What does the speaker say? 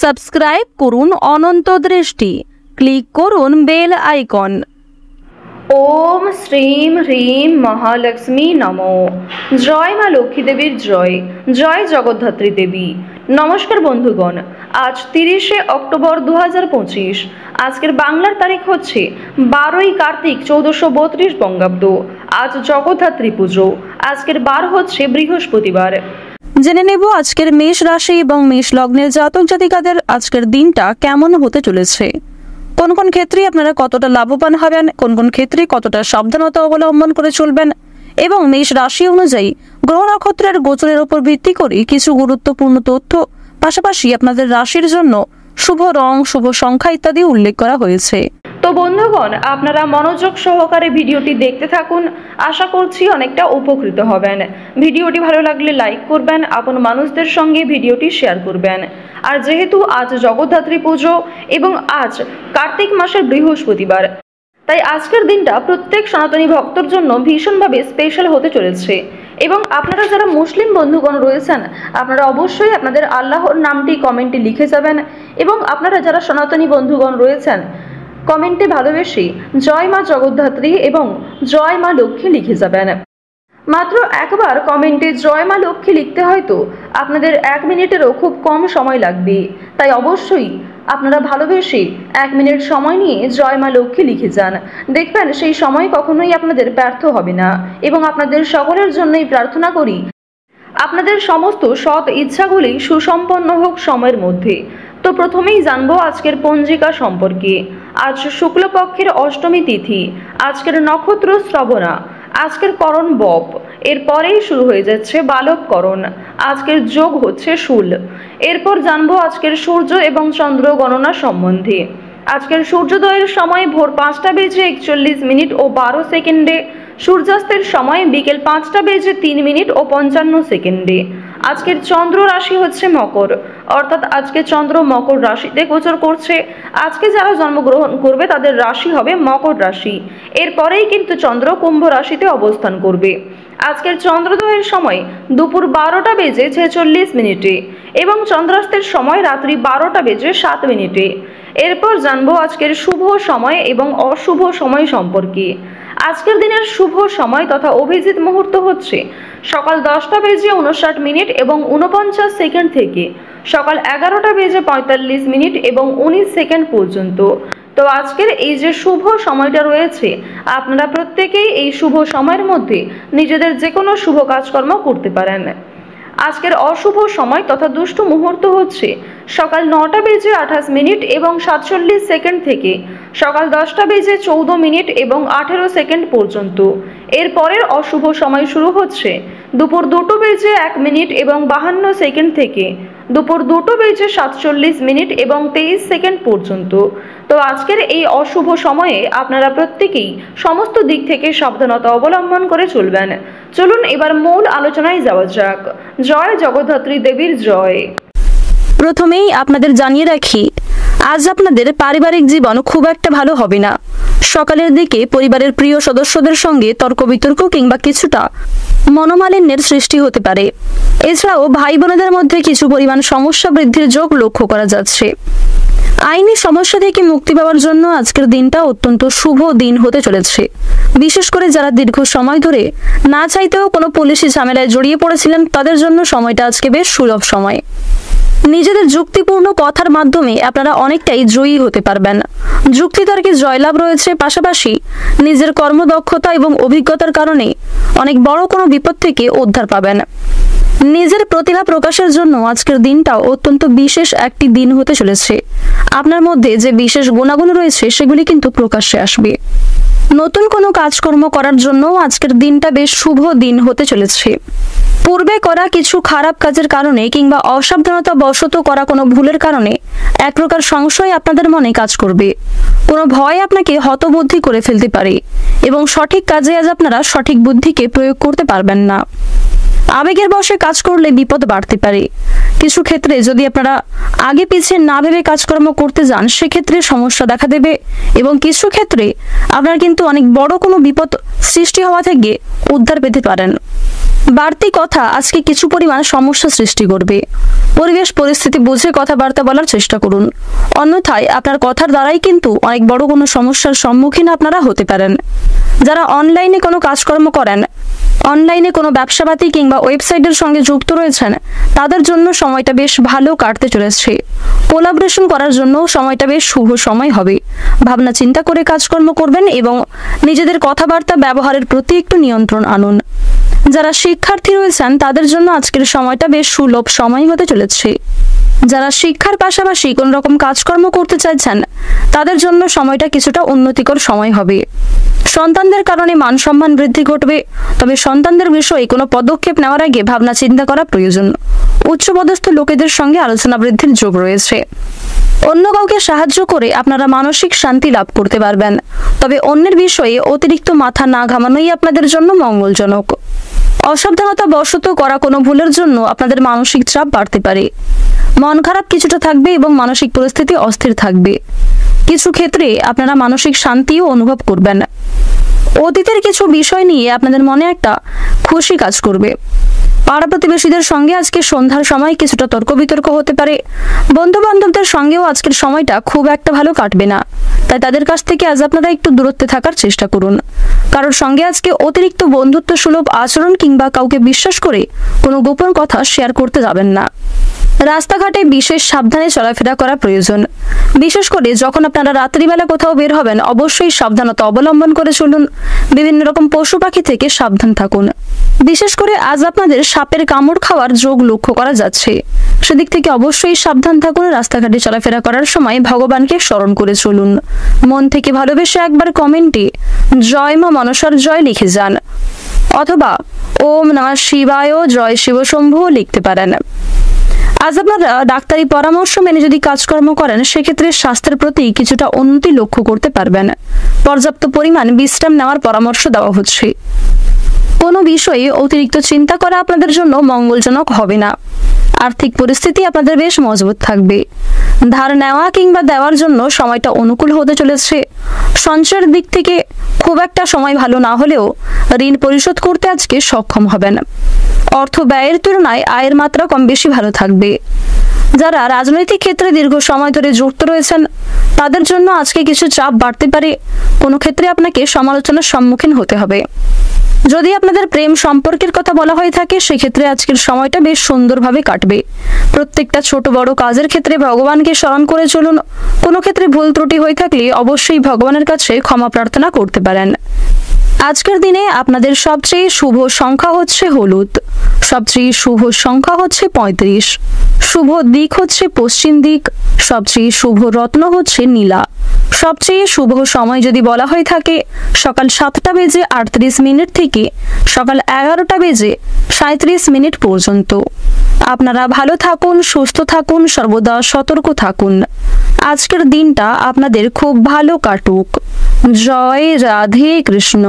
Subscribe করুন অনন্ত দৃষ্টি, click করুন বেল আইকন। ওম শ্রীম হ্রিম মহালক্ষ্মী নমো। জয় মা লক্ষ্মী দেবীর জয়, জয় জগদ্ধাত্রী দেবী। নমস্কার বন্ধুগণ, আজ 30শে অক্টোবর 2025। আজকের বাংলার তারিখ হচ্ছে 12ই কার্তিক 1432 বঙ্গাব্দ। আজ জগদ্ধাত্রী পুজো। আজকের বার হচ্ছে বৃহস্পতিবার। জেনে নেব আজকের মেষ রাশি এবং মেষ লগ্নের জাতক জাতিকাদের আজকের দিনটা কেমন হতে চলেছে। কোন কোন ক্ষেত্রে আপনারা কতটা লাভবান হবেন, কোন কোন ক্ষেত্রে কতটা সাবধানতা অবলম্বন করে চলবেন এবং মেষ রাশি অনুযায়ী গ্রহ নক্ষত্রের গোচরের উপর ভিত্তি করে কিছু গুরুত্বপূর্ণ তথ্য, পাশাপাশি আপনাদের রাশির জন্য শুভ রং, শুভ সংখ্যা ইত্যাদি উল্লেখ করা হয়েছে। তো বন্ধুগণ, আপনারা মনোযোগ সহকারে ভিডিওটি দেখতে থাকুন। আশা করছি অনেকটা উপকৃত হবেন। ভিডিওটি ভালো লাগলে লাইক করবেন, আপন মানুষদের সঙ্গে ভিডিওটি শেয়ার করবেন। আর যেহেতু আজ জগদ্ধাত্রী পুজো এবং আজ কার্তিক মাসের বৃহস্পতিবার, তাই আজকের দিনটা প্রত্যেক সনাতনী ভক্তর জন্য ভীষণভাবে স্পেশাল হতে চলেছে। এবং আপনারা যারা মুসলিম বন্ধুগণ রয়েছেন, আপনারা অবশ্যই আপনাদের আল্লাহর নামটি কমেন্টে লিখে যাবেন। এবং আপনারা যারা সনাতনী বন্ধুগণ রয়েছেন, কমেন্টে ভালোবেসে জয় মা জগদ্ধাত্রী এবং জয় মা লক্ষ্মী লিখে যাবেন। মাত্র একবার কমেন্টে জয় মা লক্ষ্মী লিখতে হয়তো আপনাদের 1 মিনিটেরও খুব কম সময় লাগবে। তাই অবশ্যই আপনারা ভালোবেসে 1 মিনিট সময় নিয়ে জয় মা লক্ষ্মী লিখে যান। দেখবেন সেই সময় কখনোই আপনাদের ব্যর্থ হবে না। এবং আপনাদের সকলের জন্যই প্রার্থনা করি আপনাদের সমস্ত সৎ ইচ্ছাগুলি সুসম্পন্ন হোক সময়ের মধ্যে। তো প্রথমেই জানবো আজকের পঞ্জিকা সম্পর্কে। আজ শুক্লপক্ষের অষ্টমী তিথি, আজকের নক্ষত্র শ্রবণা, আজকের করণ বপ, এরপরেই শুরু হয়ে যাচ্ছে বালক করণ। আজকের যোগ হচ্ছে শূল। এরপর জানবো আজকের সূর্য এবং চন্দ্র গণনা সম্বন্ধে। আজকের সূর্যোদয়ের সময় ভোর 5টা বেজে 41 মিনিট ও 12 সেকেন্ডে, সূর্যাস্তের সময় বিকেল 5টা বেজে 3 মিনিট ও 55 সেকেন্ডে। আজকের চন্দ্র রাশি হচ্ছে মকর, অর্থাৎ আজকে চন্দ্র মকর রাশিতে গোচর করছে। আজকে যারা জন্মগ্রহণ করবে তাদের রাশি হবে মকর রাশি। এরপরেই কিন্তু চন্দ্র কুম্ভ রাশিতে অবস্থান করবে। আজকের চন্দ্রোদয়ের সময় দুপুর 12টা বেজে 46 মিনিটে এবং চন্দ্রাস্তের সময় রাত্রি 12টা বেজে 7 মিনিটে। এরপর জানবো আজকের শুভ সময় এবং অশুভ সময় সম্পর্কে। আজকের দিনের শুভ সময় তথা অভিজিৎ মুহূর্ত হচ্ছে সকাল 10টা বেজে 59 মিনিট এবং 49 সেকেন্ড থেকে সকাল 11টা বেজে 45 মিনিট এবং 19 সেকেন্ড পর্যন্ত। তো আজকের এই যে শুভ সময়টা রয়েছে, আপনারা প্রত্যেকেই এই শুভ সময়ের মধ্যে নিজেদের যে কোনো শুভ কাজকর্ম করতে পারেন। আজকের অশুভ সময় তথা দুষ্ট মুহূর্ত হচ্ছে সকাল 9টা বেজে 28 মিনিট এবং 47 সেকেন্ড থেকে সকাল 10টা বেজে 14 মিনিট এবং 18 সেকেন্ড পর্যন্ত। এরপরের অশুভ সময় শুরু হচ্ছে দুপুর 2টো বেজে 1 মিনিট এবং 52 সেকেন্ড থেকে দুপুর 2টো বেজে 47 মিনিট এবং 23 সেকেন্ড পর্যন্ত। তো আজকের এই অশুভ সময়ে আপনারা প্রত্যেকেই সমস্ত দিক থেকে সাবধানতা অবলম্বন করে চলবেন। চলুন এবার মূল আলোচনায় যাওয়া যাক। জয় জগদ্ধাত্রী দেবীর জয়। প্রথমেই আপনাদের জানিয়ে রাখি, আজ আপনাদের পারিবারিক জীবন খুব একটা ভালো হবে না। সকালের দিকে পরিবারের প্রিয় সদস্যদের সঙ্গে তর্ক বিতর্ক কিংবা কিছুটা মনোমালিন্যের সৃষ্টি হতে পারে। এছাড়াও ভাই বোনেদের মধ্যে কিছু পরিমাণ সমস্যা বৃদ্ধির যোগ লক্ষ্য করা যাচ্ছে। আইনি সমস্যা থেকে মুক্তি পাওয়ার জন্য আজকের দিনটা অত্যন্ত শুভ দিন হতে চলেছে। বিশেষ করে যারা দীর্ঘ সময় ধরে না চাইতেও কোনো পুলিশি ঝামেলায় জড়িয়ে পড়েছিলেন, তাদের জন্য সময়টা আজকে বেশ সুলভ সময়। নিজেদের যুক্তিপূর্ণ কথার মাধ্যমে আপনারা অনেকটাই জয়ী হতে পারবেন। যুক্তিতর্কে জয়লাভ রয়েছে, পাশাপাশি নিজের কর্মদক্ষতা এবং অভিজ্ঞতার কারণে অনেক বড় কোনো বিপদ থেকে উদ্ধার পাবেন। নিজের প্রতিভা প্রকাশের জন্য আজকের দিনটাও অত্যন্ত বিশেষ একটি দিন হতে চলেছে। আপনার মধ্যে যে বিশেষ গুণাগুণ রয়েছে সেগুলি কিন্তু প্রকাশ্যে আসবে। নতুন কোনো কাজকর্ম করার জন্য আজকের দিনটা বেশ শুভ দিন হতে চলেছে। পূর্বে করা কিছু খারাপ কাজের কারণে কিংবা অসাবধানতা বশত করা কোনো ভুলের কারণে এক প্রকার সংশয় আপনাদের মনে কাজ করবে। কোনো ভয় আপনাকে হতবুদ্ধি করে ফেলতে পারে এবং সঠিক কাজে আজ আপনারা সঠিক বুদ্ধিকে প্রয়োগ করতে পারবেন না। আবেগের বশে কাজ করলে বিপদ বাড়তে পারে। কিছু ক্ষেত্রে যদি আপনারা আগে পিছিয়ে না ভেবে কাজকর্ম করতে যান, সেক্ষেত্রে সমস্যা দেখা দেবে এবং কিছু ক্ষেত্রে আপনারা কিন্তু অনেক বড় কোনো বিপদ সৃষ্টি হওয়া থেকে উদ্ধার পেতে পারেন। বাড়তি কথা আজকে কিছু পরিমাণ সমস্যা সৃষ্টি করবে। পরিবেশ পরিস্থিতি বুঝে কথাবার্তা বলার চেষ্টা করুন, অন্যথায় আপনার কথার দ্বারাই কিন্তু অনেক বড় কোনো সমস্যার সম্মুখীন আপনারা হতে পারেন। যারা অনলাইনে কোনো কাজকর্ম করেন, অনলাইনে কোনো ব্যবসাপাতি কিংবা ওয়েবসাইটের সঙ্গে যুক্ত রয়েছেন, তাদের জন্য সময়টা বেশ ভালো কাটতে চলেছে। কোলাবোরেশন করার জন্য সময়টা বেশ শুভ সময় হবে। ভাবনা চিন্তা করে কাজকর্ম করবেন এবং নিজেদের কথাবার্তা ব্যবহারের প্রতি একটু নিয়ন্ত্রণ আনুন। যারা শিক্ষার্থী রয়েছেন তাদের জন্য আজকের সময়টা বেশ সুলভ সময় হতে চলেছে। যারা শিক্ষার পাশাপাশি কোন রকম কাজকর্ম করতে চাইছেন তাদের জন্য সময়টা কিছুটা উন্নতিকর সময় হবে। সন্তানদের কারণে মান সম্মান বৃদ্ধি ঘটবে, তবে সন্তানদের বিষয়ে কোনো পদক্ষেপ নেওয়ার আগে ভাবনা চিন্তা করা প্রয়োজন। উচ্চপদস্থ লোকেদের সঙ্গে আলোচনা বৃদ্ধির যোগ রয়েছে। অন্য কাউকে সাহায্য করে আপনারা মানসিক শান্তি লাভ করতে পারবেন, তবে অন্যের বিষয়ে অতিরিক্ত মাথা না ঘামানোই আপনাদের জন্য মঙ্গলজনক। অসাবধানতা বশত করা কোনো ভুলের জন্য আপনাদের মানসিক চাপ বাড়তে পারে। মন খারাপ কিছুটা থাকবে এবং মানসিক পরিস্থিতি অস্থির থাকবে। কিছু ক্ষেত্রে আপনারা মানসিক শান্তিও অনুভব করবেন। অতীতের কিছু বিষয় নিয়ে আপনাদের মনে একটা খুশি কাজ করবে। পাড়া প্রতিবেশীদের সঙ্গে আজকে সন্ধ্যার সময় কিছুটা তর্ক বিতর্ক হতে পারে। বন্ধু বান্ধবদের সঙ্গেও আজকের সময়টা খুব একটা ভালো কাটবে না, তাই তাদের কাছ থেকে আজ আপনারা একটু দূরত্বে থাকার চেষ্টা করুন। কারোর সঙ্গে আজকে অতিরিক্ত বন্ধুত্ব সুলভ আচরণ কিংবা কাউকে বিশ্বাস করে কোনো গোপন কথা শেয়ার করতে যাবেন না। রাস্তাঘাটে বিশেষ সাবধানে চলাফেরা করা প্রয়োজন। বিশেষ করে যখন আপনারা রাত্রিবেলা কোথাও বের হবেন, অবশ্যই সাবধানতা অবলম্বন করে চলুন। বিভিন্ন রকম পশু পাখি থেকে সাবধান থাকুন। বিশেষ করে আজ আপনাদের সাপের কামড় খাওয়ার যোগ লক্ষ্য করা যাচ্ছে, সেদিক থেকে অবশ্যই সাবধান থাকুন। রাস্তাঘাটে চলাফেরা করার সময় ভগবানকে স্মরণ করে চলুন। মন থেকে ভালোবেসে একবার কমেন্টে জয় মা মনসার জয় লিখে যান, অথবা ওম নমঃ শিবায় জয় শিবশম্ভু লিখতে পারেন। আজ আপনারা ডাক্তারি পরামর্শ মেনে যদি কাজকর্ম করেন, সেক্ষেত্রে স্বাস্থ্যের প্রতি কিছুটা উন্নতি লক্ষ্য করতে পারবেন। পর্যাপ্ত পরিমাণ বিশ্রাম নেওয়ার পরামর্শ দেওয়া হচ্ছে। কোনো বিষয়ে অতিরিক্ত চিন্তা করা আপনাদের জন্য মঙ্গলজনক হবে না। আর্থিক পরিস্থিতি আপনাদের বেশ মজবুত থাকবে। ধার নেওয়া কিংবা দেওয়ার জন্য সময়টা অনুকূল হতে চলেছে। সঞ্চয়ের দিক থেকে খুব একটা সময় ভালো না হলেও ঋণ পরিশোধ করতে আজকে সক্ষম হবেন। অর্থ ব্যয়ের তুলনায় আয়ের মাত্রা কম বেশি ভালো থাকবে। যারা রাজনৈতিক ক্ষেত্রে দীর্ঘ সময় ধরে যুক্ত রয়েছেন তাদের জন্য আজকে কিছু চাপ বাড়তে পারে। কোনো ক্ষেত্রে আপনাকে সমালোচনার সম্মুখীন হতে হবে। যদি আপনাদের প্রেম সম্পর্কের কথা বলা হয়ে থাকে, সেক্ষেত্রে আজকের সময়টা বেশ সুন্দরভাবে কাটবে। প্রত্যেকটা ছোট বড় কাজের ক্ষেত্রে ভগবানকে স্মরণ করে চলুন। কোনো ক্ষেত্রে ভুল ত্রুটি হয়ে থাকলে অবশ্যই ভগবানের কাছে ক্ষমা প্রার্থনা করতে পারেন। আজকের দিনে আপনাদের সবচেয়ে শুভ সংখ্যা হচ্ছে হলুদ, সবচেয়ে শুভ সংখ্যা হচ্ছে 35, শুভ দিক হচ্ছে পশ্চিম দিক, সবচেয়ে শুভ রত্ন হচ্ছে নীলা। সবচেয়ে শুভ সময় যদি বলা হয়ে থাকে সকাল 7টা বেজে 38 মিনিট থেকে সকাল 11টা বেজে 37 মিনিট পর্যন্ত। আপনারা ভালো থাকুন, সুস্থ থাকুন, সর্বদা সতর্ক থাকুন। আজকের দিনটা আপনাদের খুব ভালো কাটুক। জয় রাধে কৃষ্ণ।